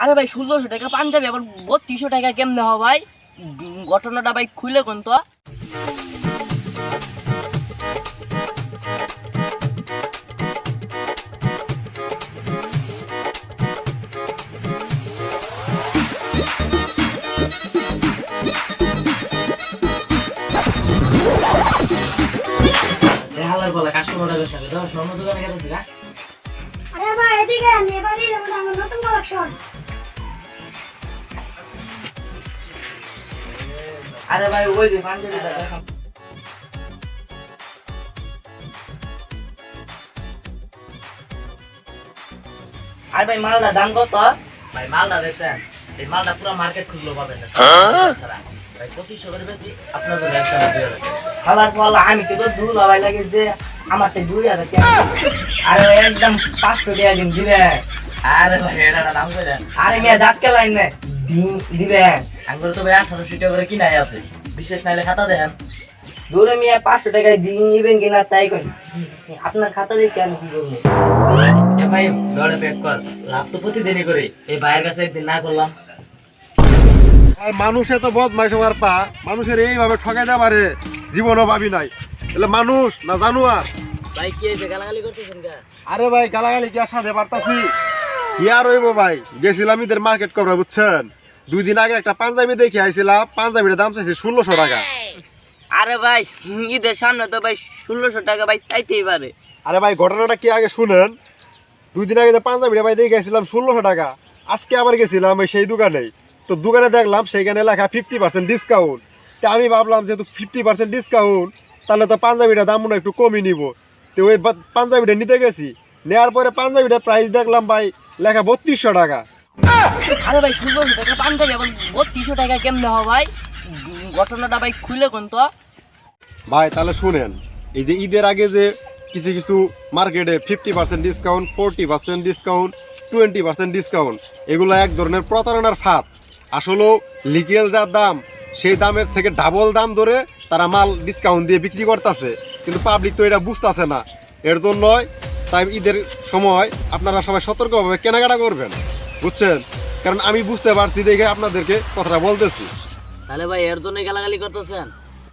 আরে ভাই ১৬০০ টাকা পাঞ্জাবি আবার ৩২০০ টাকা কেমনে হবে ভাই? ঘটনাটা ভাই খুলে কোন তো। হালার বলা কাস্টমারের সাথে দাও স্বর্ণ দোকানে গেছে না। আরে ভাই এদিকে আমি এবারে যাব আমার নতুন কালেকশন। আরে ভাই ওই যে পাঞ্জাবিটা দেখো। আর ভাই মালটা দাম কত? ভাই মালটা দেখছেন এই মালটা পুরো মার্কেট খুললো পাবেন না ভাই ২৫০০ করে বেশি আপনার জন্য একটা দিয়ে দেব। হালার বলা আমি তো দূর ভাই লাগে যে আমার তে ২০০০ টাকা। আরে ভাই একদম ৫০০ টাকা দিন দিবে। আরে ভাই এটা দাম কইরা। আরে মিয়া জাতকে লাইন নে দিবে। আঙ্গুর তো ভাই ১৮০০ টাকা করে কিনাই আছে। বিশেষ নাইলে খাতা দেন। দূরে মিয়া ৫০০ টাকায় দিবেন কিনা তাই কই। আপনার খাতা দিয়ে কেন কি করব? এ ভাই দড়ে প্যাক কর। লাভ তো প্রতিদিনই করি। এই ভাইয়ের কাছে একদিন না করলাম। আর মানুষে তো বদমাইশ হওয়ার পা মানুষের এইভাবে ঠকাই দেওয়া পারে জীবনও ভাবি নাই। এলে মানুষ না জানুয়ার। ভাই কি হইছে গালাগালি করতেছেন কা? আরে ভাই গালাগালি কি আর সাথে পারতাছি? কি আর হইব ভাই, গেছিলাম ঈদের মার্কেট করবে বুঝছেন। ২ দিন আগে একটা পাঞ্জাবি দেখে আইছিলাম, পাঞ্জাবির দাম চাইছি ১৬০০ টাকা। আরে ভাই ঈদের সামনে তো ভাই ১৬০০ টাকা ভাই চাইতেই পারে। আরে ভাই ঘটনাটা কি আগে শুনেন। ২ দিন আগে যে পাঞ্জাবিটা ভাই দেখে আইছিলাম ১৬০০ টাকা, আজকে আবার গেছিলাম সেই দোকানেই। তো দোকানে দেখলাম সেইখানে লেখা 50% ডিসকাউন্ট। তা আমি ভাবলাম যেহেতু 50% ডিসকাউন্ট তাহলে তো পাঞ্জাবিটার দাম মনে হয় একটু কমই নিব। তো ওই পাঞ্জাবিটা নিতে গেছি, নেওয়ার পরে পাঞ্জাবিটার প্রাইস দেখলাম ভাই লেখা ৩২০০ টাকা। আরে ভাই ১৬০০ টাকা পাঞ্জাবি আবার ৩২০০ টাকা কেমনে হবে ভাই? ঘটনাটা ভাই খুলে কোন তো। ভাই তাহলে শুনেন, এই যে ঈদের আগে যে কিছু কিছু মার্কেটে 50% ডিসকাউন্ট, 40% ডিসকাউন্ট, 20% ডিসকাউন্ট, এগুলো এক ধরনের প্রতারণার ফাঁদ। আসলেও লিগেল যা দাম সেই দামের থেকে ডাবল দাম ধরে তারা মাল ডিসকাউন্ট দিয়ে বিক্রি করতেছে, কিন্তু পাবলিক তো এটা বুঝতেছে না। এর জন্যই তাই ঈদের সময় আপনারা সবাই সতর্কভাবে কেনাকাটা করবেন, বুঝছেন। কারণ আমি বুঝতে পারছি দেখে আপনাদেরকে কথাটা বলতেছি। তাহলে ভাই এর জন্য গালাগালি করতেছেন?